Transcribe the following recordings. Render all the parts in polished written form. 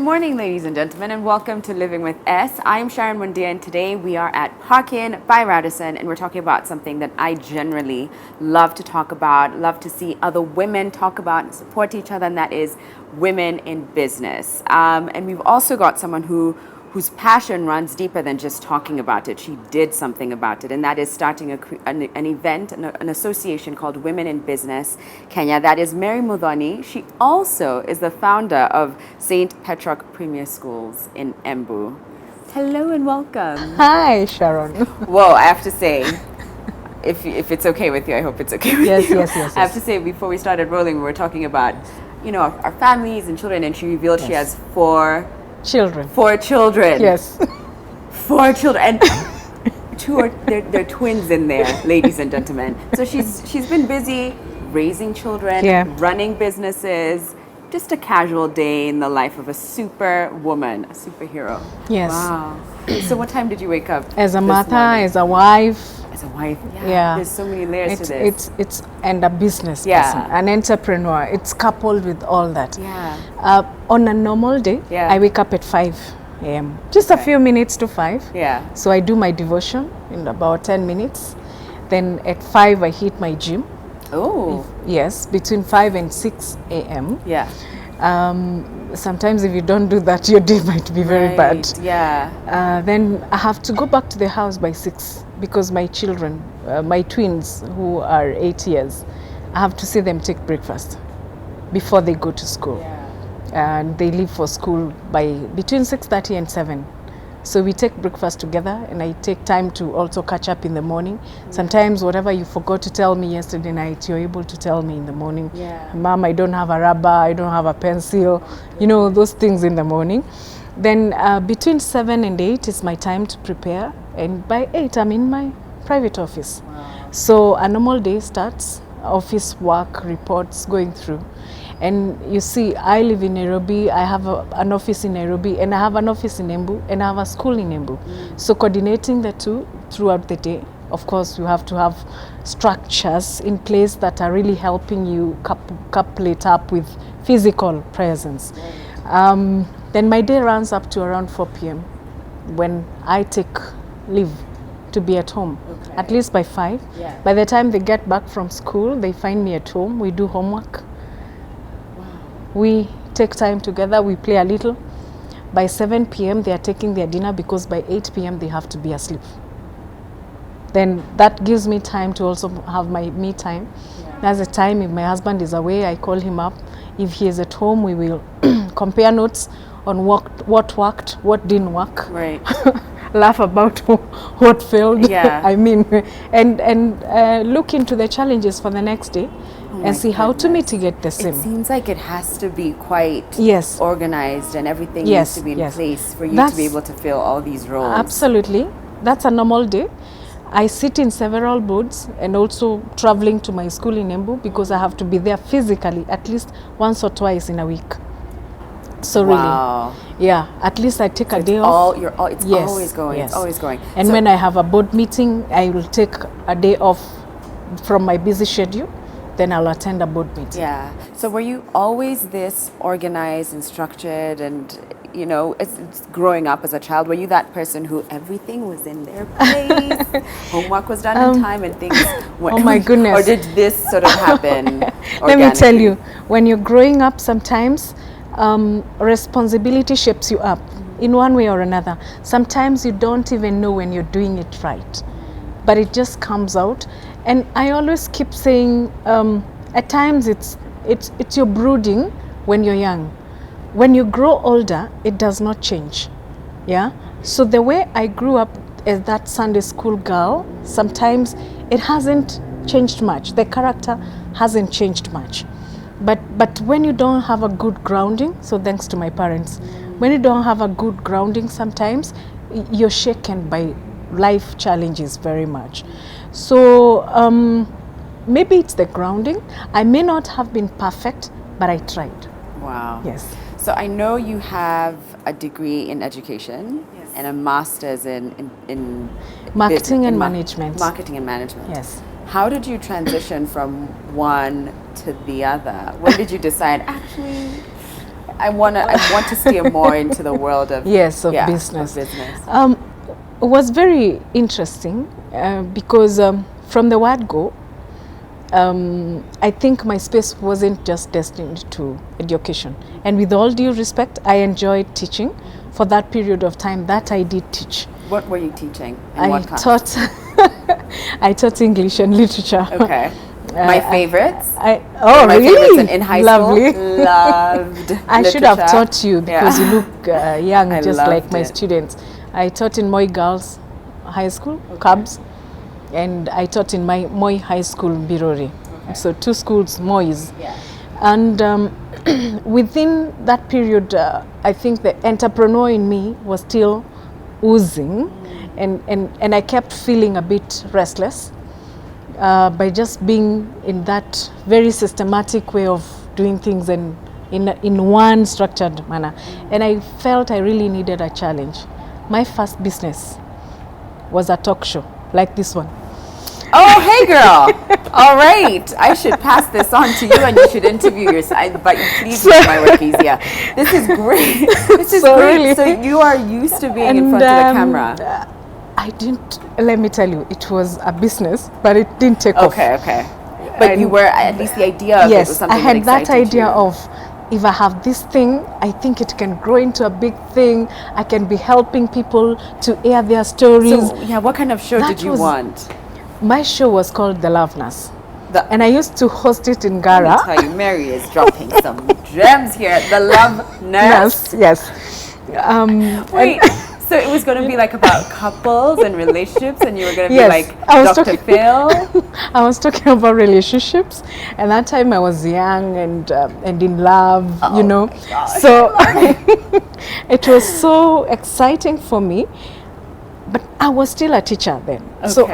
morning, ladies and gentlemen, and welcome to Living with S. I'm Sharon Mundia, and today we are at Parkin by Radisson, and we're talking about something that I generally love to talk about, love to see other women talk about and support each other, and that is women in business. And we've also got someone whose passion runs deeper than just talking about it. She did something about it, and that is starting an event, an association called Women in Business Kenya. That is Mary Muthoni. She also is the founder of St. Petroc Premier Schools in Embu. Hello and welcome. Hi, Sharon. Whoa, I have to say, if it's okay with you, I hope it's okay with you. Yes. I have to say, before we started rolling, we were talking about, our families and children, and she revealed she has four children. Yes. 4 children. And they're twins in there, ladies and gentlemen. So she's been busy raising children, running businesses, just a casual day in the life of a superwoman, a superhero. Yes. Wow. So what time did you wake up? As a mother, as a wife. As a wife, yeah. There's so many layers to this. It's and a business person, an entrepreneur. It's coupled with all that. Yeah. On a normal day, I wake up at 5 a.m. Just a few minutes to 5. Yeah. So I do my devotion in about 10 minutes. Then at 5 I hit my gym. Oh. Yes, between 5 and 6 a.m. Yeah. Sometimes if you don't do that, your day might be very bad. Yeah. Then I have to go back to the house by 6 because my children, my twins who are 8 years, I have to see them take breakfast before they go to school. Yeah. And they leave for school by between 6:30 and 7. So we take breakfast together, and I take time to also catch up in the morning. Sometimes whatever you forgot to tell me yesterday night, you're able to tell me in the morning. Yeah. Mom, I don't have a rubber, I don't have a pencil, those things in the morning. Then between 7 and 8 is my time to prepare, and by 8 I'm in my private office. Wow. So a normal day starts, office work, reports going through. And you see, I live in Nairobi, I have an office in Nairobi, and I have an office in Embu, and I have a school in Embu. So coordinating the two throughout the day, of course, you have to have structures in place that are really helping you couple it up with physical presence. Then my day runs up to around 4 p.m. when I take leave to be at home, at least by 5. Yeah. By the time they get back from school, they find me at home, we do homework. We take time together, we play a little. By 7 p.m. they are taking their dinner because by 8 p.m. they have to be asleep. Then that gives me time to also have my me time. Yeah. There's a time if my husband is away, I call him up. If he is at home, we will compare notes on what worked, what didn't work. Right. Laugh about what failed. Yeah. and look into the challenges for the next day. And see how to mitigate the same. It seems like it has to be quite organized, and everything needs to be in place for you to be able to fill all these roles. Absolutely. That's a normal day. I sit in several boards and also traveling to my school in Embu because I have to be there physically at least once or twice in a week. So really, at least I take a day off. It's always going. It's always going. And when I have a board meeting, I will take a day off from my busy schedule. Then I'll attend a board meeting. Yeah. So were you always this organized and structured, and it's growing up as a child? Were you that person who everything was in their place, homework was done in time, and things went? Oh my goodness! Or did this sort of happen? Let me tell you, when you're growing up, sometimes responsibility shapes you up in one way or another. Sometimes you don't even know when you're doing it right, but it just comes out. And I always keep saying, at times it's your brooding when you're young. When you grow older, it does not change. Yeah. So the way I grew up as that Sunday school girl, sometimes it hasn't changed much. The character hasn't changed much. But when you don't have a good grounding, so thanks to my parents, when you don't have a good grounding, sometimes you're shaken by life challenges very much. So maybe it's the grounding. I may not have been perfect, but I tried. Wow. Yes. So I know you have a degree in education and a master's in marketing and management. Marketing and management. Yes. How did you transition from one to the other? When did you decide, actually, I want to steer more into the world of Yes, of yeah, business. Of business. It was very interesting because from the word go, I think my space wasn't just destined to education. And with all due respect, I enjoyed teaching for that period of time that I did teach. What were you teaching? I taught I taught English and literature. Okay. My favorites. My favorites really? in high Lovely. school. Loved I should have taught you because you look young, I just like loved my it. students. I taught in Moi Girls High School, Cubs, and I taught in my Moi High School, Birori. Okay. So 2 schools, Mois. Yeah. And within that period, I think the entrepreneur in me was still oozing, and I kept feeling a bit restless by just being in that very systematic way of doing things and in one structured manner. And I felt I really needed a challenge. My first business was a talk show like this one. Oh, hey girl. All right. I should pass this on to you and you should interview yourself. But please make my work easier. This is great. This is So great. really- So you are used to being in front of the camera. I didn't, let me tell you, it was a business, but it didn't take off. Okay. But you were, at least the idea of it was Yes, something I had that excited idea you. of, if I have this thing, I think it can grow into a big thing. I can be helping people to air their stories. So, yeah, what kind of show That did you was- want? My show was called The Love Nurse. The- And I used to host it in Let Gara. me tell you, Mary is dropping some gems here. The Love Nurse. Yes. Wait, so it was going to be like about couples and relationships, and you were going to be Yes, like I was Dr. talking- Phil? I was talking about relationships, and that time I was young and in love, you know. my gosh. So it was so exciting for me, but I was still a teacher then. So Okay.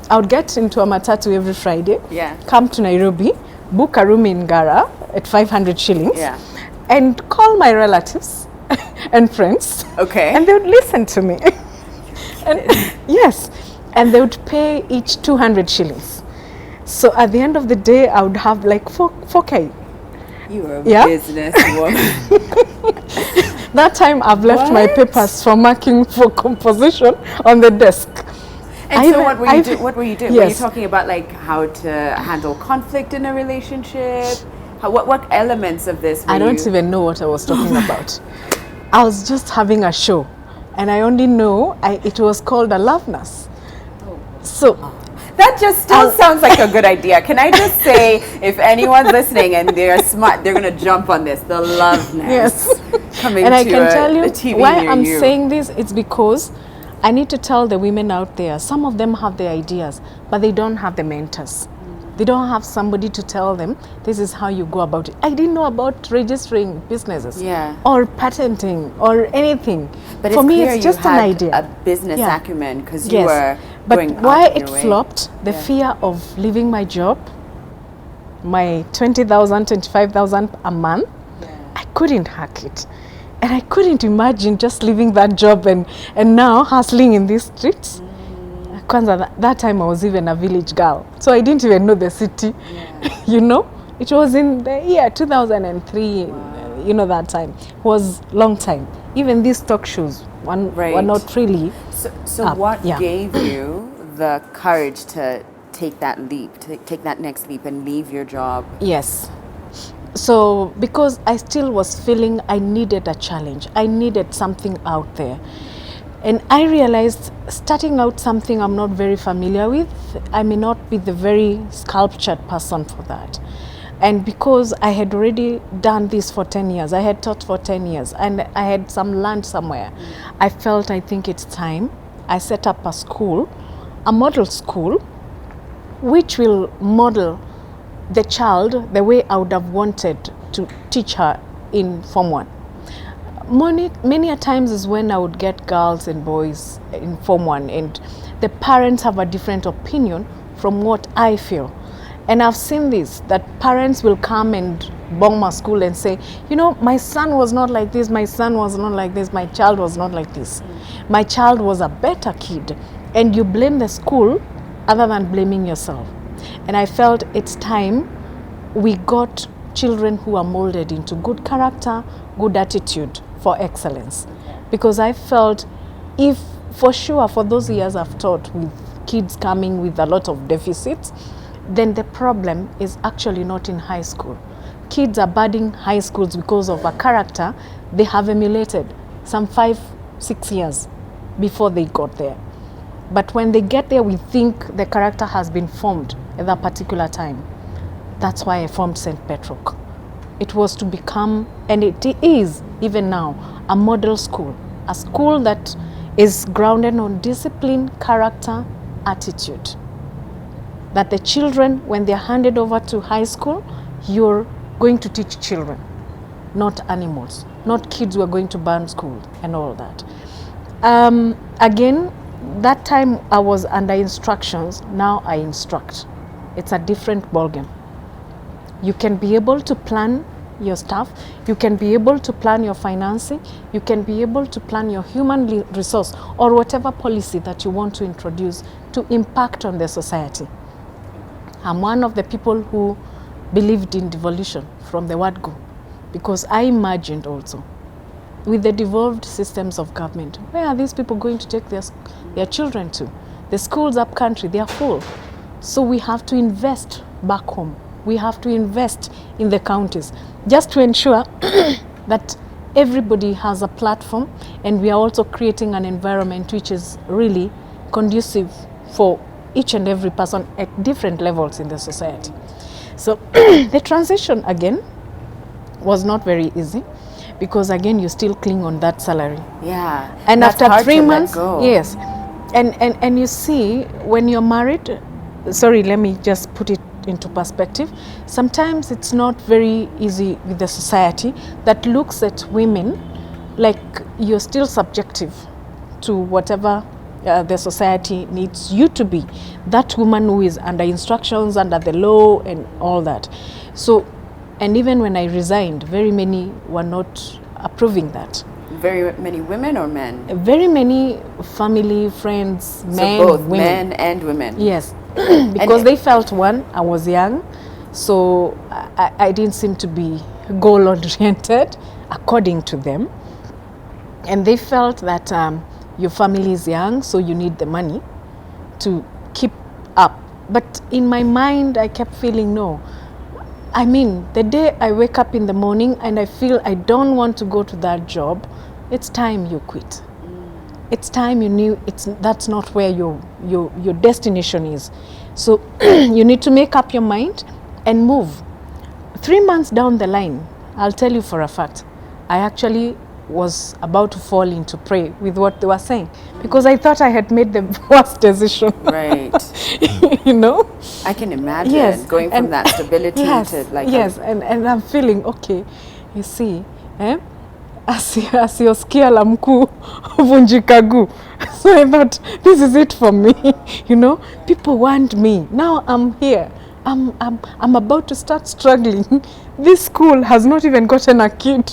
I would get into a matatu every Friday, Yeah. come to Nairobi, book a room in Gara at 500 shillings, Yeah. and call my relatives and friends. Okay. And they would listen to me. And yes, and they would pay each 200 shillings. So at the end of the day, I would have like 4K. You were a Yeah. businesswoman. That time I've left my What? papers for marking for composition on the desk. And I so even- what were I you even- What were you doing? Were you Yes. talking about like how to handle conflict in a relationship? What elements of this were I don't you? even know what I was talking about. I was just having a show, and I only know it was called a love nurse. So That just still sounds like a good idea. Can I just say, if anyone's listening and they're smart, they're gonna jump on this. The Love Nurse yes, coming and I to can tell a you TV why near I'm you. saying this. It's because I need to tell the women out there. Some of them have the ideas, but they don't have the mentors. They don't have somebody to tell them this is how you go about it. I didn't know about registering businesses, Yeah. or patenting or anything. But for it's me, clear it's just you an had idea. a business Yeah. acumen because you Yes, were but going why up it your way. flopped, the Yeah. fear of leaving my job, my 20,000, 25,000 a month, I couldn't hack it. And I couldn't imagine just leaving that job and now hustling in these streets. Kwanza, that time I was even a village girl, so I didn't even know the city. You know, it was in the year 2003. You know, that time was long time. Even these talk shows were Right. not really. So up, what yeah. gave you the courage to take that leap, to take that next leap and leave your job? Yes. So because I still was feeling I needed a challenge, I needed something out there. And I realized starting out something I'm not very familiar with, I may not be the very sculptured person for that. And because I had already done this for 10 years, I had taught for 10 years, and I had some land somewhere, I felt I think it's time. I set up a school, a model school, which will model the child the way I would have wanted to teach her in Form 1. Many a times is when I would get girls and boys in Form 1, and the parents have a different opinion from what I feel. And I've seen this, that parents will come and bomb my school and say, you know, my son was not like this, my son was not like this, my child was not like this. My child was a better kid. And you blame the school other than blaming yourself. And I felt it's time we got children who are molded into good character, good attitude for excellence. Because I felt, if for sure for those years I've taught with kids coming with a lot of deficits, then the problem is actually not in high school. Kids are budding high schools because of a character they have emulated some 5-6 years before they got there. But when they get there, we think the character has been formed at that particular time. That's why I formed St. Petroc. It was to become, and it is even now, a model school. A school that is grounded on discipline, character, attitude. That the children, when they're handed over to high school, you're going to teach children, not animals, not kids who are going to burn school and all that. Again, that time I was under instructions, now I instruct. It's a different ballgame. You can be able to plan your stuff, you can be able to plan your financing, you can be able to plan your human resource or whatever policy that you want to introduce to impact on the society. I'm one of the people who believed in devolution from the word go, because I imagined also with the devolved systems of government, where are these people going to take their children to? The schools up country, they are full. So we have to invest back home. We have to invest in the counties just to ensure that everybody has a platform, and we are also creating an environment which is really conducive for each and every person at different levels in the society. So the transition again was not very easy, because again you still cling on that salary. Yeah. And that's after hard 3 to let months, go. yes. And you see, when you're married, sorry, let me just put it into perspective. Sometimes it's not very easy with the society that looks at women like you're still subjective to whatever the society needs you to be. That woman who is under instructions, under the law and all that. So, and even when I resigned, very many were not approving that. Very many women or men? Very many family, friends, men, so both women. men and women. Yes, because they felt, one, I was young, so I didn't seem to be goal-oriented according to them. And they felt that your family is young, so you need the money to keep up. But in my mind, I kept feeling, no. I mean, the day I wake up in the morning and I feel I don't want to go to that job, it's time you quit. It's time you knew that's not where your destination is. So you need to make up your mind and move. 3 months down the line, I'll tell you for a fact, I actually was about to fall into prey with what they were saying, because I thought I had made the worst decision. Right. You know? I can imagine going from that stability yes, to like... Yes, and I'm feeling, okay, you see, asiyosikia la mkuu vunjika guu. So I thought, this is it for me. You know, people want me. Now I'm here. I'm about to start struggling. This school has not even gotten a kid.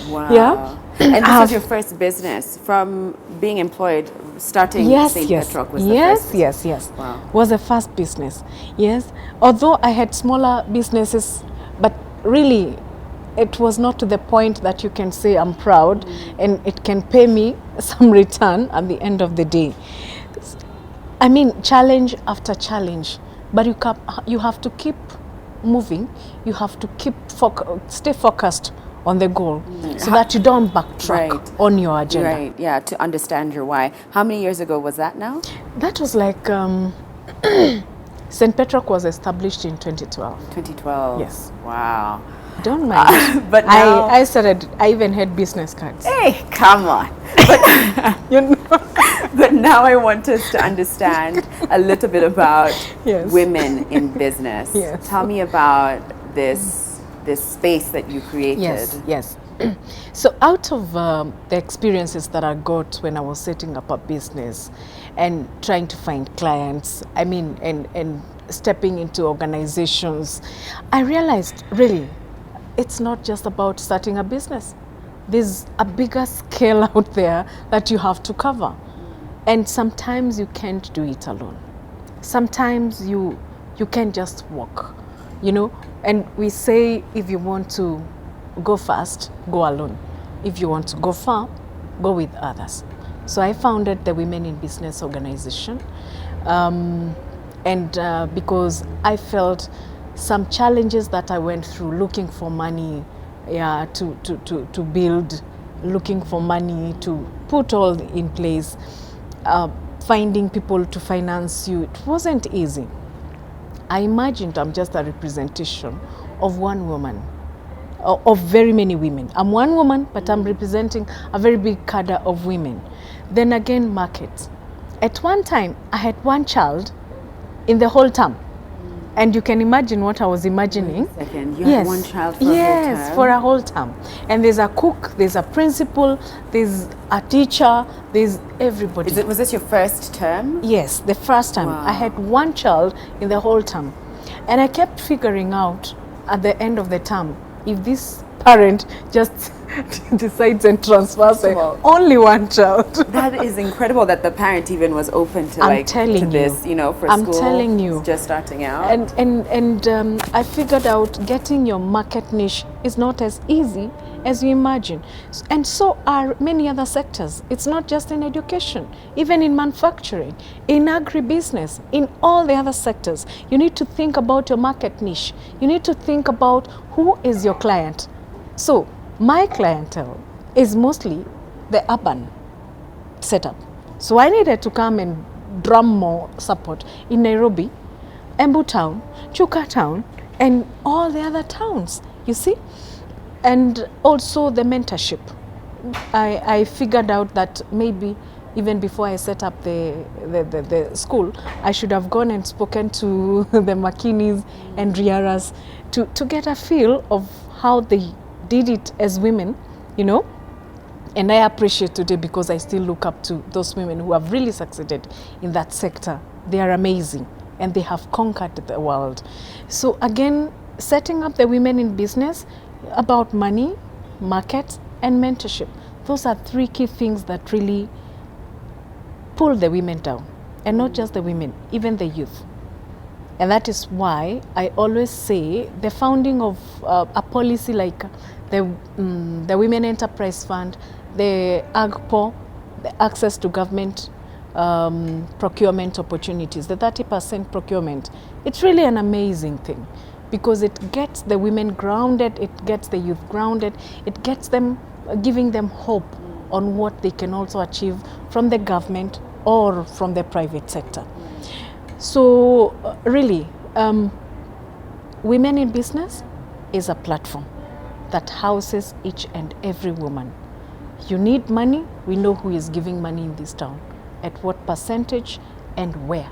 Wow. Yeah. And this was your first business from being employed, starting St. Petroc was the first? Yes. Wow. Was the first business. Yes. Although I had smaller businesses, but really it was not to the point that you can say I'm proud and it can pay me some return at the end of the day. I mean, challenge after challenge, but you have to keep moving. You have to keep stay focused on the goal, so that you don't backtrack on your agenda. Right, yeah, to understand your why. How many years ago was that now? That was like, St. Petroc was established in 2012. 2012. Yes. Wow. Don't mind. But now, I even had business cards. Hey, come on. But, You know? but now I want us to understand a little bit about Yes. women in business. Yes. Tell me about this space that you created. Yes. So out of the experiences that I got when I was setting up a business and trying to find clients, I mean, and stepping into organizations, I realized really it's not just about starting a business. There's a bigger scale out there that you have to cover. And sometimes you can't do it alone. Sometimes you can't just walk. you know. And we say, if you want to go fast, go alone. If you want to go far, go with others. So I founded the Women in Business organization, and because I felt some challenges that I went through looking for money, yeah, to build, looking for money to put all in place, finding people to finance you, it wasn't easy. I imagined I'm just a representation of one woman, of very many women. I'm one woman, but I'm representing a very big cadre of women. Then again, markets. At one time, I had one child in the whole term. And you can imagine what I was imagining. Wait a second, you had one child for a whole term? Yes, for a whole term. And there's a cook, there's a principal, there's a teacher, there's everybody. Was this your first term? Yes, the first time. Wow. I had one child in the whole term. And I kept figuring out at the end of the term, if this parent just decides and transfers only one child. That is incredible that the parent even was open to this, for I'm school. telling you. Just starting out. And I figured out getting your market niche is not as easy as you imagine. And so are many other sectors. It's not just in education, even in manufacturing, in agribusiness, in all the other sectors. You need to think about your market niche. You need to think about who is your client. So my clientele is mostly the urban setup. So I needed to come and drum more support in Nairobi, Embu town, Chuka town, and all the other towns, you see? And also the mentorship. I figured out that maybe even before I set up the school, I should have gone and spoken to the Makinis and Riaras to get a feel of how they did it as women, And I appreciate today because I still look up to those women who have really succeeded in that sector. They are amazing and they have conquered the world. So again, setting up the Women in Business about money, market, and mentorship. Those are three key things that really pull the women down. And not just the women, even the youth. And that is why I always say the founding of a policy like the Women Enterprise Fund, the AGPO, the access to government procurement opportunities, the 30% procurement, it's really an amazing thing because it gets the women grounded, it gets the youth grounded, it gets them, giving them hope on what they can also achieve from the government or from the private sector. So really, Women in Business is a platform that houses each and every woman. You need money, we know who is giving money in this town, at what percentage and where.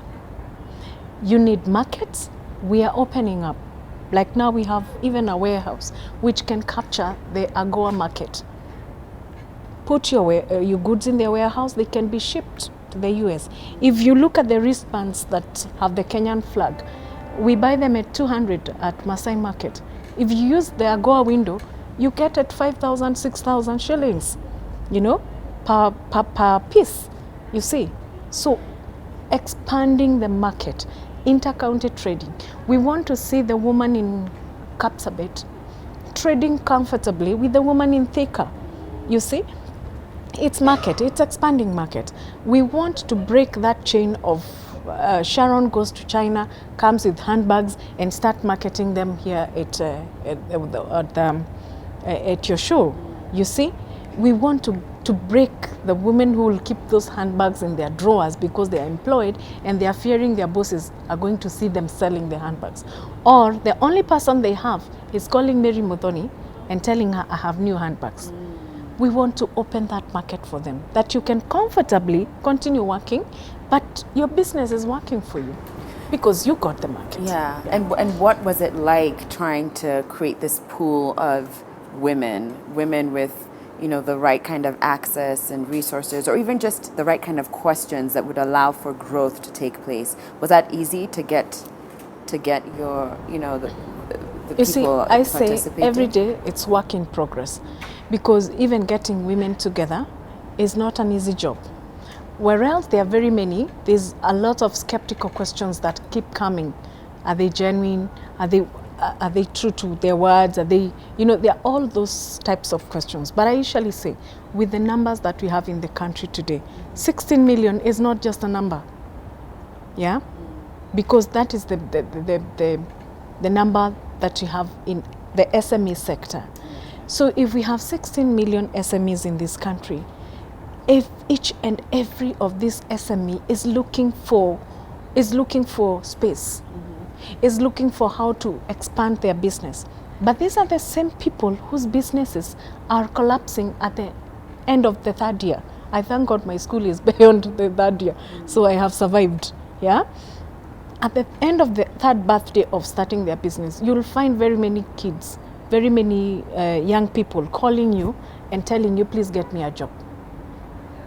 You need markets, we are opening up. Like now we have even a warehouse which can capture the AGOA market. Put your goods in their warehouse, they can be shipped to the US. If you look at the wristbands that have the Kenyan flag, we buy them at 200 at Masai Market. If you use the AGOA window, you get at 5,000, 6,000 shillings, per piece, you see. So expanding the market, inter-county trading. We want to see the woman in Kapsabet trading comfortably with the woman in Thika, you see. It's market, it's expanding market. We want to break that chain of Sharon goes to China, comes with handbags and start marketing them here at your show. You see, we want to break the women who will keep those handbags in their drawers because they are employed and they are fearing their bosses are going to see them selling the handbags. Or the only person they have is calling Mary Muthoni and telling her, I have new handbags. We want to open that market for them, that you can comfortably continue working, but your business is working for you because you got the market. Yeah. And what was it like trying to create this pool of women with, the right kind of access and resources, or even just the right kind of questions that would allow for growth to take place? Was that easy to get your, the you see, I say participating? every day it's work in progress, because even getting women together is not an easy job. Whereas there are very many, there's a lot of skeptical questions that keep coming. Are they genuine? Are they? are they true to their words? Are they, there are all those types of questions. But I usually say, with the numbers that we have in the country today, 16 million is not just a number. Yeah? Because that is the number that you have in the SME sector. So if we have 16 million SMEs in this country, if each and every of these SME is looking for space, is looking for how to expand their business. But these are the same people whose businesses are collapsing at the end of the third year. I thank God my school is beyond the third year, so I have survived. Yeah. At the end of the third birthday of starting their business, you'll find very many kids, very many young people calling you and telling you, please get me a job.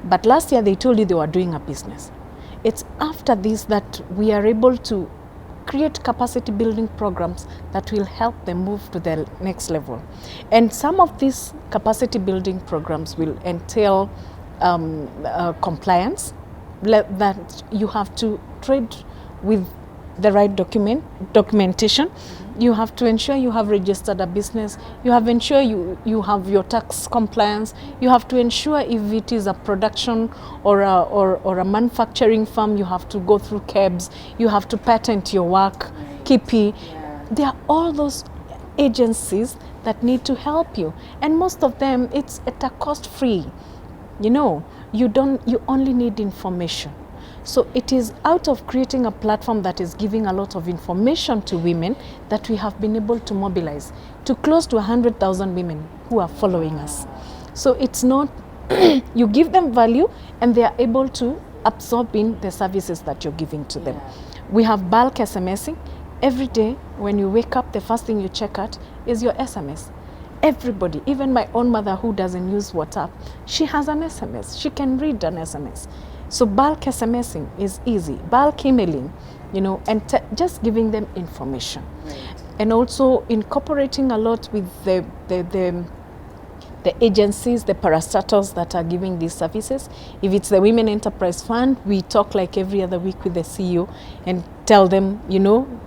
But last year they told you they were doing a business. It's after this that we are able to create capacity building programs that will help them move to the next level. And some of these capacity building programs will entail compliance, that you have to trade with the right documentation. You have to ensure you have registered a business. You have to ensure you have your tax compliance. You have to ensure if it is a production or a manufacturing firm, you have to go through KEBS. You have to patent your work, KIPI. Yeah. There are all those agencies that need to help you, and most of them it's at a cost free. You only need information. So it is out of creating a platform that is giving a lot of information to women that we have been able to mobilize to close to 100,000 women who are following us. So it's not, you give them value and they are able to absorb in the services that you're giving to them. We have bulk SMSing. Every day when you wake up, the first thing you check out is your SMS. Everybody, even my own mother who doesn't use WhatsApp, she has an SMS. She can read an SMS. So bulk SMSing is easy. Bulk emailing, and just giving them information. Right. And also incorporating a lot with the agencies, the parastatals that are giving these services. If it's the Women Enterprise Fund, we talk like every other week with the CEO and tell them,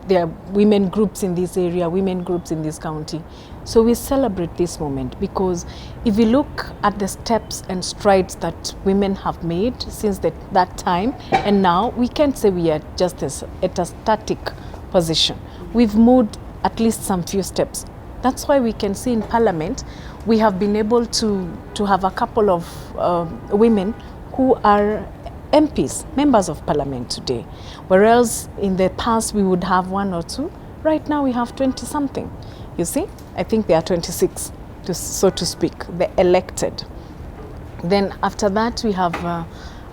there are women groups in this area, women groups in this county. So we celebrate this moment because if we look at the steps and strides that women have made since that time and now, we can't say we are just at a static position. We've moved at least some few steps. That's why we can see in Parliament, we have been able to have a couple of women who are MPs, members of Parliament today. Whereas in the past we would have one or two, right now we have 20 something. You see, I think they are 26, so to speak, the elected. Then after that we have a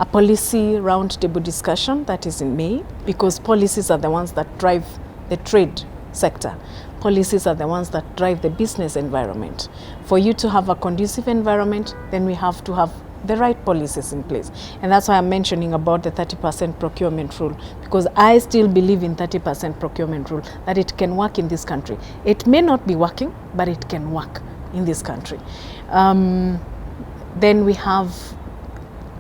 policy roundtable discussion that is in May, because policies are the ones that drive the trade sector. Policies are the ones that drive the business environment. For you to have a conducive environment, then we have to have the right policies in place. And that's why I'm mentioning about the 30% procurement rule, because I still believe in 30% procurement rule, that it can work in this country. It may not be working, but it can work in this country. Then we have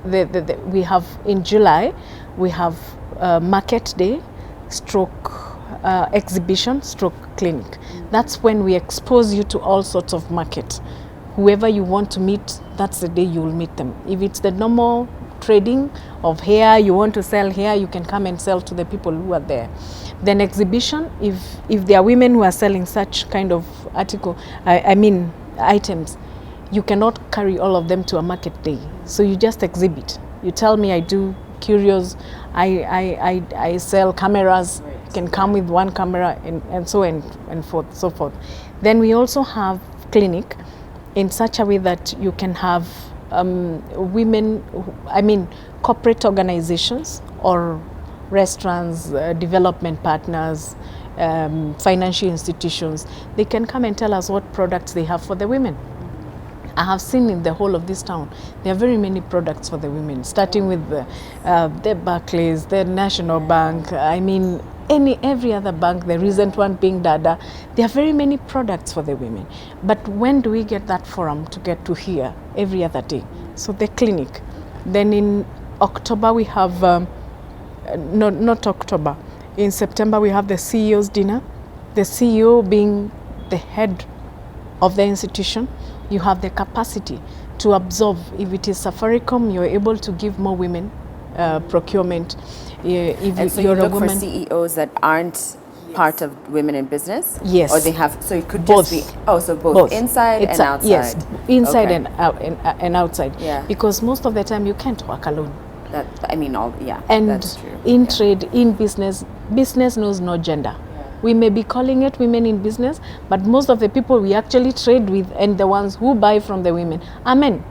we have in July, we have market day, stroke exhibition, stroke clinic. That's when we expose you to all sorts of market. Whoever you want to meet, that's the day you will meet them. If it's the normal trading of hair, you want to sell hair, you can come and sell to the people who are there. Then exhibition, if there are women who are selling such kind of items, you cannot carry all of them to a market day. So you just exhibit. You tell me I do curios, I sell cameras, you can come with one camera and so forth. Then we also have clinic in such a way that you can have corporate organizations or restaurants, development partners, financial institutions. They can come and tell us what products they have for the women. I have seen in the whole of this town, there are very many products for the women, starting with the Barclays, the National Bank, every other bank, the recent one being Dada. There are very many products for the women. But when do we get that forum to get to hear every other day? So the clinic. Then in October we have, not October, in September we have the CEO's dinner. the CEO being the head of the institution, you have the capacity to absorb. If it is Safaricom, you're able to give more women procurement. If And so you're you a look for woman, CEOs that aren't part of women in business? Yes. Or they have, so it could Both. just be, so both inside and outside? Yes, inside Okay. and out and outside. Yeah. Because most of the time you can't work alone. That, I mean, And that's true. in Yeah. trade, in business, business knows no gender. We may be calling it women in business, but most of the people we actually trade with and the ones who buy from the women are men.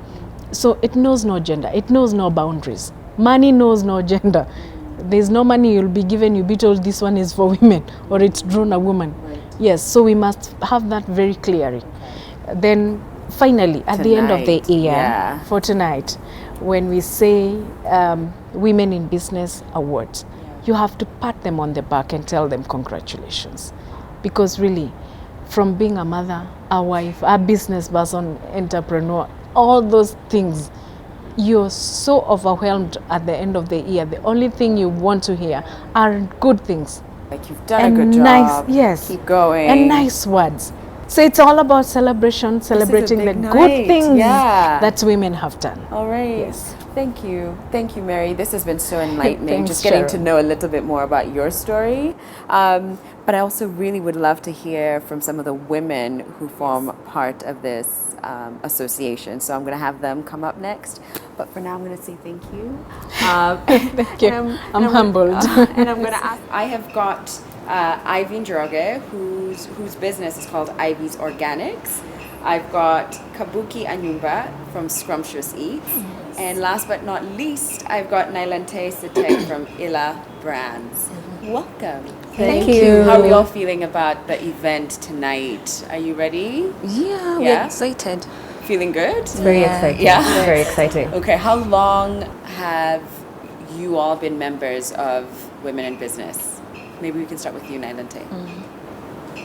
So it knows no gender, it knows no boundaries. Money knows no gender. There's no money you'll be given, you'll be told this one is for women or it's drawn a woman. Right. Yes, so we must have that very clearly. Then finally, at the end of the Tonight, year, yeah. for tonight, when we say Women in Business Awards, you have to pat them on the back and tell them congratulations. Because really, from being a mother, a wife, a business person, entrepreneur, all those things, you're so overwhelmed at the end of the year. The only thing you want to hear are good things. Like you've done And a good job. nice, yes. Keep going. And nice words. So it's all about celebration, celebrating the big good night, things yeah. that women have done. All right. Yes. Thank you. Thank you, Mary. This has been so enlightening. Thanks, Just getting to Sharon. know a little bit more about your story. But I also really would love to hear from some of the women who form part of this association. So I'm going to have them come up next. But for now, I'm going to say thank you. Thank you. I'm humbled. And I'm going to ask, I have got Ivy Njoroge, whose business is called Ivy's Organics. I've got Kabuki Anyumba from Scrumptious Eats. And last but not least, I've got Nailante Sitek from Ila Brands. Welcome. Thank you. How are we all feeling about the event tonight? Are you ready? Yeah, we're Yeah? excited. Feeling good? It's very exciting. Yeah. Very exciting. Okay, how long have you all been members of Women in Business? Maybe we can start with you, Nailante.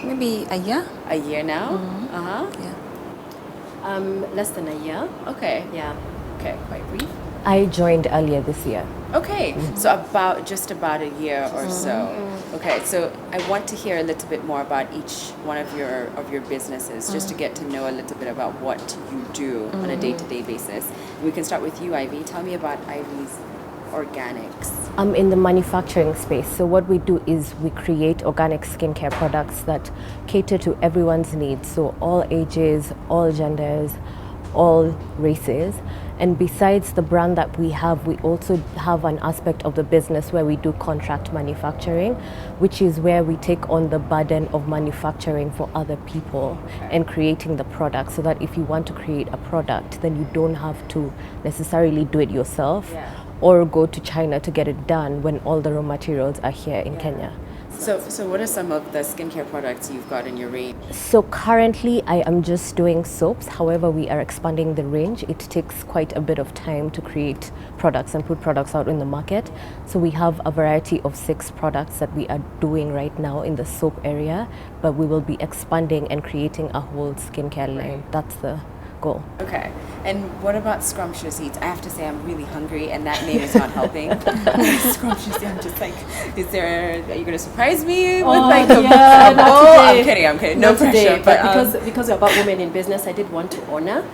Maybe a year? A year now? Uh-huh. Yeah. Less than a year. Okay. Yeah. Okay, quite brief. I joined earlier this year. Okay, so just about a year or so. Okay, so I want to hear a little bit more about each one of your businesses, just to get to know a little bit about what you do on a day-to-day basis. We can start with you, Ivy. Tell me about Ivy's Organics. I'm in the manufacturing space. So what we do is we create organic skincare products that cater to everyone's needs. So all ages, all genders, all races. And besides the brand that we also have an aspect of the business where we do contract manufacturing, which is where we take on the burden of manufacturing for other people and creating the product, so that if you want to create a product, then you don't have to necessarily do it yourself or go to China to get it done when all the raw materials are here in Kenya. So what are some of the skincare products you've got in your range? So currently I am just doing soaps. However, we are expanding the range. It takes quite a bit of time to create products and put products out in the market. So we have a variety of 6 products that we are doing right now in the soap area, but we will be expanding and creating a whole skincare line. That's the goal. Okay. And what about Scrumptious Eats? I have to say I'm really hungry and that name is not helping. Scrumptious, I'm just like, are you going to surprise me with like a not I'm today. kidding. No Not pressure. today, but but because we're about women in business, I did want to honor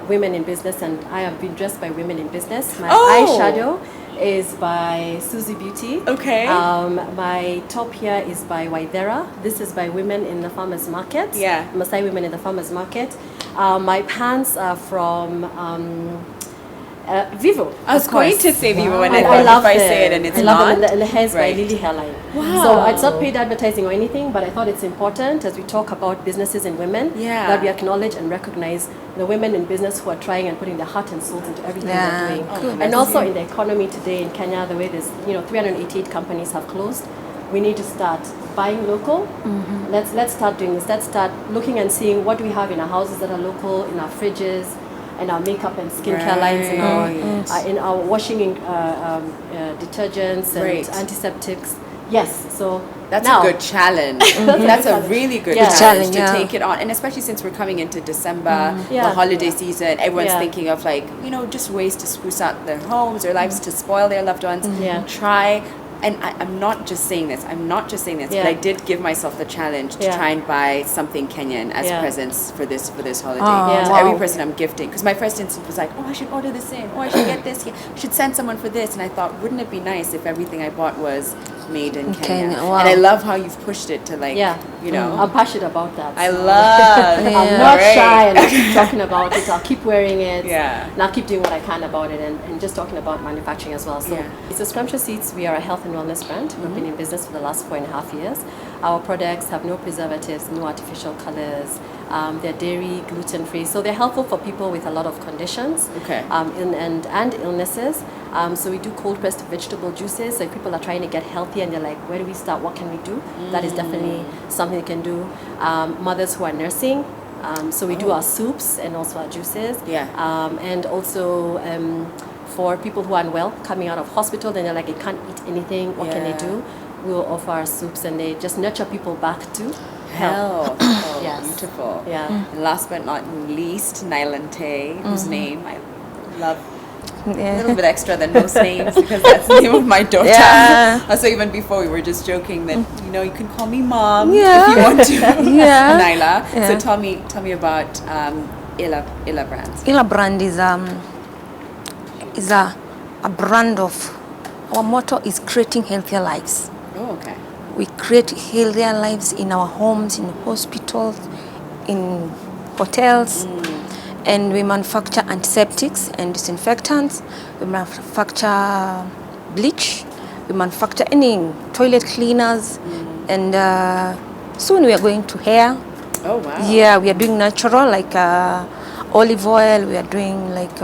women in business, and I have been dressed by women in business. My eyeshadow is by Susie Beauty. Okay. My top here is by Waithera. This is by Women in the Farmers Market. Yeah. Maasai Women in the Farmers Market. My pants are from Vivo. I was going to say Vivo and I And thought love if I them. say it and it's I love not. them, and the hair is Right. by Lily Hairline. Wow. So it's not paid advertising or anything, but I thought it's important as we talk about businesses and women that we acknowledge and recognize the women in business who are trying and putting their heart and soul into everything they're doing. Good. And also in the economy today in Kenya, the way there's 388 companies have closed. We need to start buying local. Let's start doing this. Let's start looking and seeing what we have in our houses that are local, in our fridges, and our makeup and skincare lines, in our washing detergents and Right. antiseptics. Yes, so That's now, a good challenge. That's a really good Yeah. challenge to Yeah. take it on. And especially since we're coming into December, the Yeah. holiday season, everyone's Yeah. thinking of just ways to spruce up their homes, their lives, to spoil their loved ones. Yeah. Try and I'm not just saying this. But Yeah. I did give myself the challenge to Yeah. try and buy something Kenyan as Yeah. presents for this holiday. Oh, To wow. every person I'm gifting, because my first instinct was like, oh, I should order this in, oh, I should get this here, I should send someone for this, and I thought, wouldn't it be nice if everything I bought was made in Kenya? Kenya, wow. And I love how you've pushed it to like, Yeah. you know, I'm passionate about that. I so. love. I'm not shy, and I'll keep talking about it. I'll keep wearing it. Yeah. And I'll keep doing what I can about it, and just talking about manufacturing as well. So, Yeah. it's a Scrumptious Seeds. We are a health and wellness brand. We've been in business for the last 4.5 years. Our products have no preservatives, no artificial colors. They're dairy, gluten-free, so they're helpful for people with a lot of conditions. Okay. And illnesses. So we do cold pressed vegetable juices. So if people are trying to get healthy and they're like, where do we start? What can we do? That is definitely something you can do. Mothers who are nursing. So we do our soups and also our juices. Yeah. And also for people who are unwell, coming out of hospital, then they're like, they can't eat anything. What can they Yeah. do? We'll offer our soups, and they just nurture people back to health. Health. Oh, Yes. beautiful. Yeah. And last but not least, Nailante, whose name I love a little bit extra than most names because that's the name of my daughter. Yeah. So even before we were just joking that you can call me mom Yeah. if you want to. Yeah. Naila. Yeah. So tell me about Illa Brands. Ila brand is a brand of, our motto is creating healthier lives. Oh, okay. We create healthier lives in our homes, in hospitals, in hotels, and we manufacture antiseptics and disinfectants. We manufacture bleach. We manufacture any toilet cleaners, and soon we are going to hair. Oh, wow. Yeah, we are doing natural like olive oil. We are doing like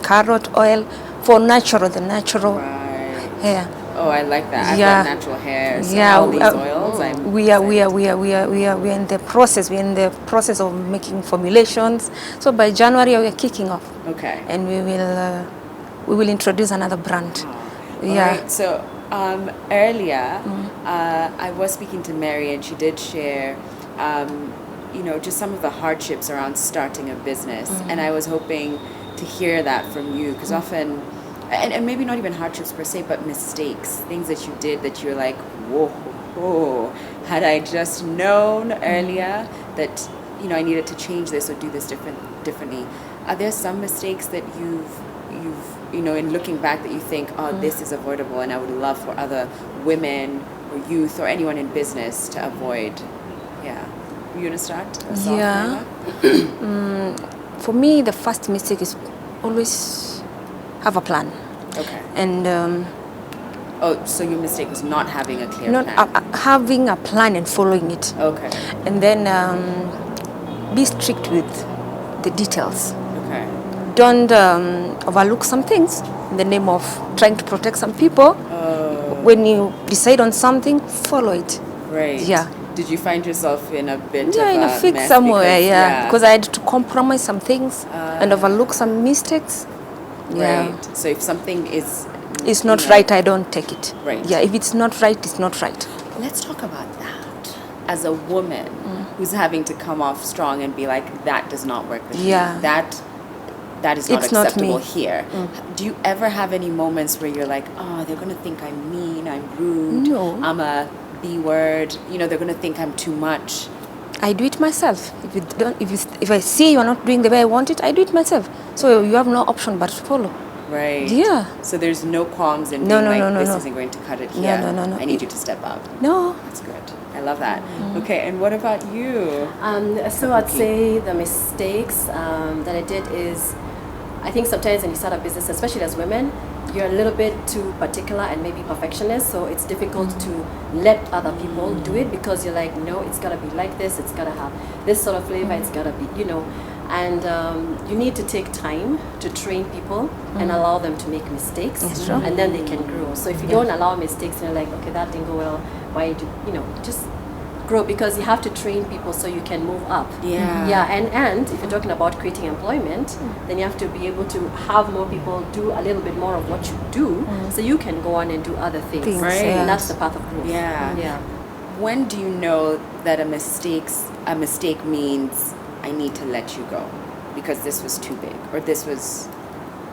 carrot oil for the natural Right. hair. Oh, I like that. I've Yeah. got natural hair. So Yeah, all these oils. I'm we are in the process. We're in the process of making formulations. So by January we are kicking off, okay. and we will introduce another brand. Yeah. Alright, so earlier, I was speaking to Mary, and she did share, just some of the hardships around starting a business, and I was hoping to hear that from you, because often, and maybe not even hardships per se, but mistakes, things that you did that you're like, whoa, had I just known earlier that I needed to change this or do this differently. Are there some mistakes that you've in looking back that you think, oh, this is avoidable, and I would love for other women or youth or anyone in business to avoid? Yeah. You gonna start? Yeah. For me, the first mistake is always have a plan. Okay. And so your mistake was not having a clear not plan. having a plan and following it. Okay. And then be strict with the details. Okay. Don't overlook some things in the name of trying to protect some people. When you decide on something, follow it. Right. Yeah. Did you find yourself in a bit Yeah, of in a mess fix somewhere, because, because I had to compromise some things and overlook some mistakes. Yeah. Right. So if something is It's not right, I don't take it. Right. Yeah, if it's not right, it's not right. Let's talk about that. As a woman who's having to come off strong and be like, that does not work with Yeah. me. That is not It's not acceptable me. here. Do you ever have any moments where you're like, oh, they're going to think I'm mean, I'm rude, No. I'm a B word, they're going to think I'm too much? I do it myself. If I see you are not doing the way I want it, I do it myself. So you have no option but to follow. Right. Yeah. So there's no qualms in No, being no, like, no, no, this no. isn't going to cut it No, here. no, no. I need you to step up. No. That's good. I love that. Okay, and what about you? So I'd say the mistakes that I did is, I think sometimes when you start a business, especially as women, you're a little bit too particular and maybe perfectionist, so it's difficult to let other people do it because you're like, no, it's gotta be like this, it's gotta have this sort of flavor, it's gotta be, and you need to take time to train people and allow them to make mistakes, That's true. and then they can grow. So if you don't allow mistakes, and you're like, okay, that didn't go well, why do just grow, because you have to train people so you can move up. Yeah. And if you're talking about creating employment, then you have to be able to have more people do a little bit more of what you do, so you can go on and do other things. Right. And that's the path of growth. Yeah. When do you know that a mistake means I need to let you go because this was too big or this was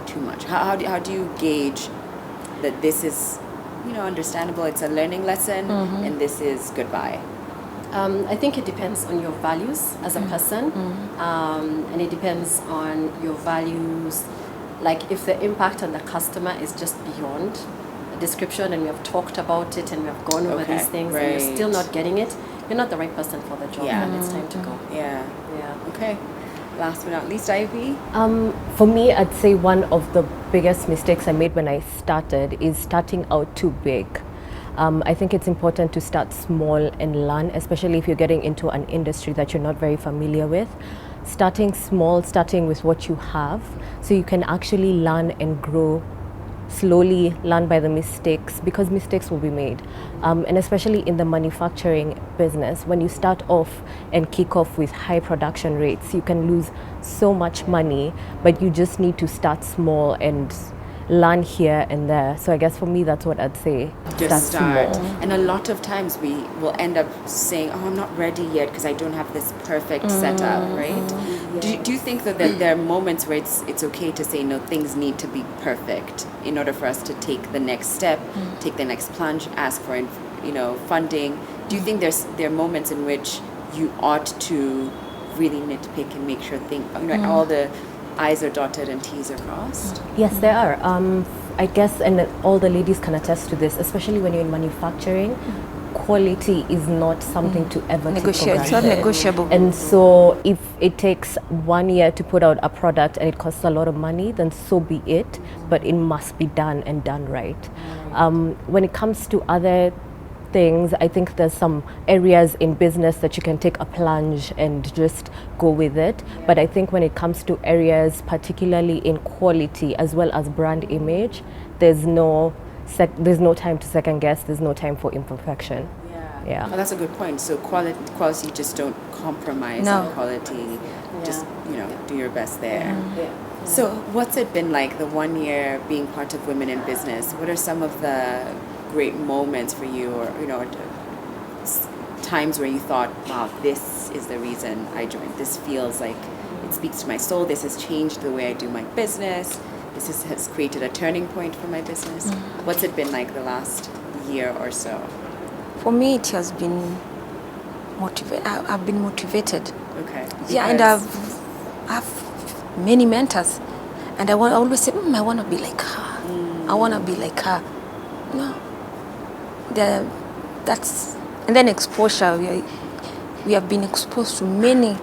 too much? How do you gauge that this is understandable. It's a learning lesson, and this is goodbye. I think it depends on your values as a person, and it depends on your values. Like if the impact on the customer is just beyond description, and we have talked about it and we have gone over Okay, these things, and right. you're still not getting it, you're not the right person for the job, Yeah. and it's time to go. Yeah. Yeah. Okay. Last but not least, Ivy. For me, I'd say one of the biggest mistakes I made when I started is starting out too big. I think it's important to start small and learn, especially if you're getting into an industry that you're not very familiar with. Starting small, starting with what you have, so you can actually learn and grow slowly, learn by the mistakes, because mistakes will be made. And especially in the manufacturing business, when you start off and kick off with high production rates, you can lose so much money, but you just need to start small and learn here and there. So I guess for me, that's what I'd say. Just start. small. And a lot of times we will end up saying, oh, I'm not ready yet because I don't have this perfect setup, right? Do you think that there are moments where it's okay to say, no, things need to be perfect in order for us to take the next step, take the next plunge, ask for funding? Do you think there are moments in which you ought to really nitpick and make sure all the I's are dotted and T's are crossed? Yes, there are. I guess, and all the ladies can attest to this, especially when you're in manufacturing, quality is not something to ever take for Negotiate. It's not granted. negotiable. And so if it takes 1 year to put out a product and it costs a lot of money, then so be it, but it must be done and done right. When it comes to other things, I think there's some areas in business that you can take a plunge and just go with it. But I think when it comes to areas, particularly in quality as well as brand image, there's no time to second guess. There's no time for imperfection. Yeah. Well, that's a good point. So quality, just don't compromise No. on quality. Just do your best there. So what's it been like the 1 year being part of Women in Business? What are some of the great moments for you, or times where you thought, wow, this is the reason I joined. This feels like it speaks to my soul. This has changed the way I do my business. This has created a turning point for my business. What's it been like the last year or so? For me, it has been I've been motivated. Okay. Yeah, and Because- I've many mentors, and I always say, I want to be like her. I want to be like her. No, and then exposure. We have been exposed to many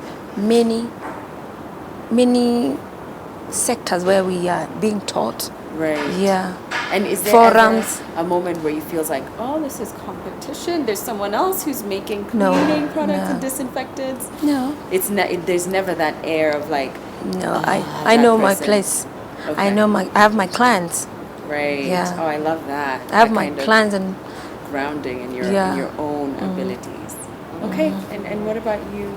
sectors where we are being taught. Right. Yeah. And is there Forums. ever a moment where you feel like, oh, this is competition? There's someone else who's making No, cleaning products no. and disinfectants? No. There's never that air of like, No, I that know my person. place. Okay. I have my clients. right. Yeah. Oh, I love that. I have That my kind of clients, and grounding in your Yeah. in your own abilities. Okay. And what about you?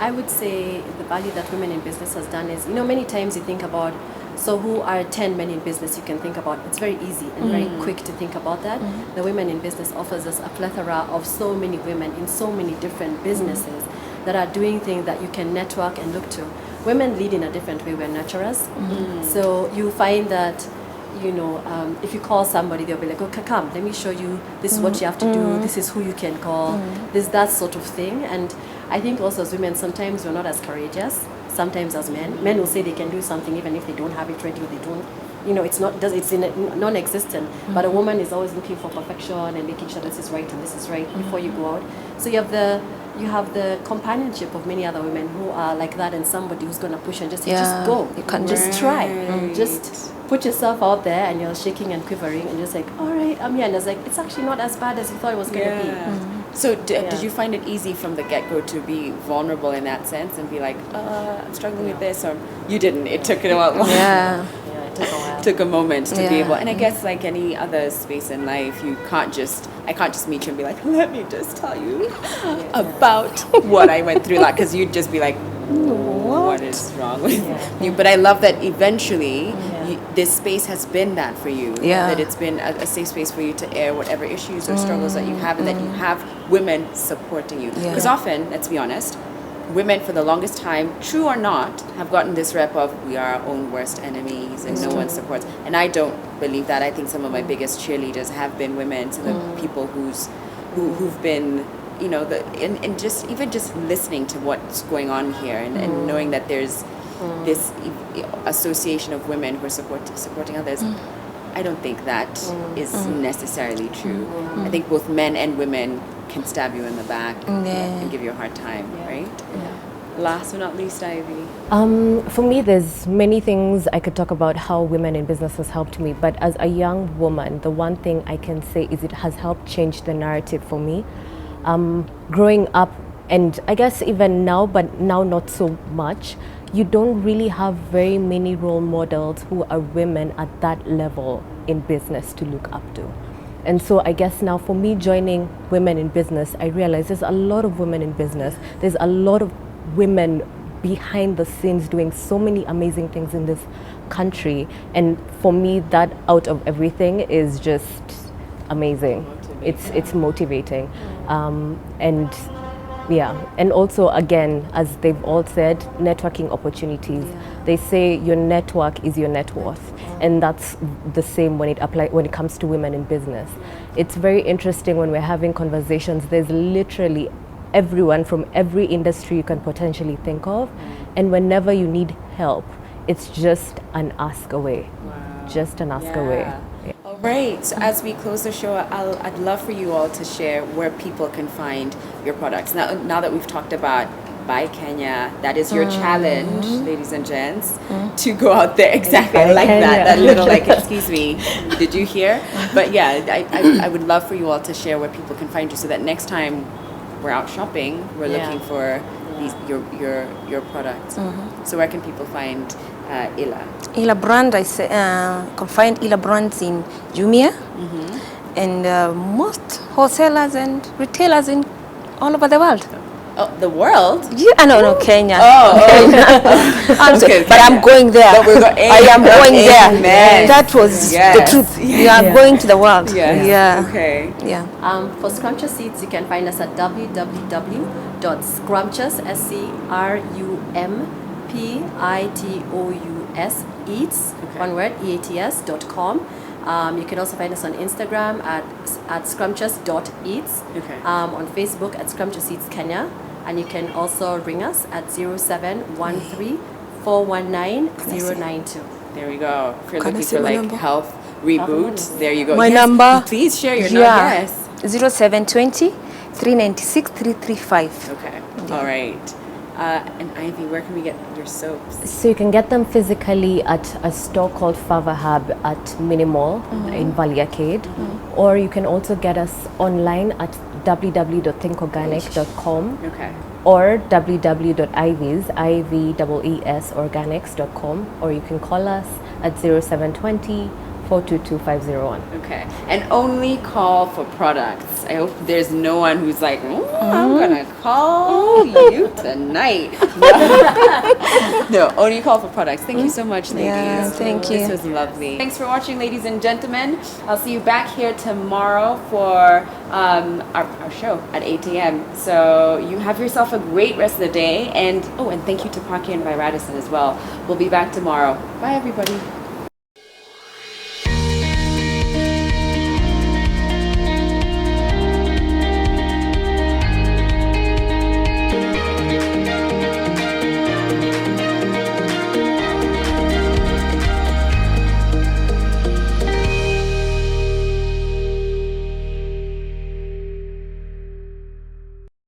I would say the value that Women in Business has done is, many times you think about, so who are 10 men in business you can think about. It's very easy and very quick to think about that. The Women in Business offers us a plethora of so many women in so many different businesses that are doing things that you can network and look to. Women lead in a different way. We're nurturers. So you find that, if you call somebody, they'll be like, okay, come, let me show you, this is what you have to do, this is who you can call, this, that sort of thing. And I think also as women, sometimes we're not as courageous, sometimes as men. Men will say they can do something even if they don't have it ready, or they don't, it's non-existent. But a woman is always looking for perfection and making sure this is right and this is right before you go out. So you have the companionship of many other women who are like that, and somebody who's going to push and just say, just go. You can Just try. Just put yourself out there, and you're shaking and quivering and just like, all right, I'm here. And it's like, it's actually not as bad as you thought it was going to be. So did you find it easy from the get-go to be vulnerable in that sense and be like, I'm struggling with this, or you didn't? It took a while. yeah. Yeah, it took a while. Took a moment to be Yeah. able, and I guess like any other space in life, I can't just meet you and be like, let me just tell you about what I went through, like, because you'd just be like, what is wrong with you? But I love that eventually this space has been that for you. Yeah. That it's been a safe space for you to air whatever issues or struggles that you have, and that you have women supporting you. Yeah. Because often, let's be honest, women for the longest time, true or not, have gotten this rep of we are our own worst enemies and no one supports. And I don't believe that. I think some of my biggest cheerleaders have been women, some of the people who've been, you know, and just even just listening to what's going on here and knowing that there's this association of women who are supporting others. I don't think that is necessarily true. I think both men and women can stab you in the back and give you a hard time, right? Last but not least, Ivy. For me, there's many things I could talk about how women in business has helped me. But as a young woman, the one thing I can say is it has helped change the narrative for me. Growing up, and I guess even now, but now not so much, you don't really have very many role models who are women at that level in business to look up to. And so I guess now for me joining women in business, I realize there's a lot of women in business. There's a lot of women behind the scenes doing so many amazing things in this country. And for me, that out of everything is just amazing. It's motivating. And also again, as they've all said, networking opportunities. They say your network is your net worth, and that's the same when it comes to women in business. It's very interesting when we're having conversations. There's literally everyone from every industry you can potentially think of, and whenever you need help, it's just an ask away. Just an ask away. All right. So as we close the show, I'd love for you all to share where people can find your products. Now that we've talked about Buy Kenya, that is your challenge, ladies and gents, to go out there. Exactly. I like that. That little like, excuse me, did you hear? But yeah, I would love for you all to share where people can find you so that next time we're out shopping, we're looking for these your products. So where can people find Ila? Ila brand, I say, can find Ila brands in Jumia and most wholesalers and retailers in all over the world. Oh, the world? Yeah, no, Kenya. I'm sorry, but I'm going there. I am going there. Amen. That was the truth. We are going to the world. Yeah. Okay. Yeah. For Scrumptious Seeds, you can find us at www.scrumptious, SCRUMPITOUS eats, one word, EATS.com. You can also find us on Instagram at scrumptious.eats, on Facebook at Scrumptious Eats Kenya, and you can also ring us at 0713 419 092. There we go. If you're looking for like health reboot, there you go. My number. Please share your number. Yes. 0720 396 335. Okay. All right. And Ivy, where can we get your soaps? So you can get them physically at a store called Fava Hub at Minimall in Valley Arcade, or you can also get us online at www.thinkorganic.com or www.ivesorganics.com, or you can call us at 0720 422-501. Okay. And only call for products. I hope there's no one who's like, I'm gonna call you tonight. No, only call for products. Thank you so much, ladies. Yeah, thank you. This was lovely. Thanks for watching, ladies and gentlemen. I'll see you back here tomorrow for our show at 8 a.m. So you have yourself a great rest of the day. And thank you to Petroc by Radisson as well. We'll be back tomorrow. Bye, everybody.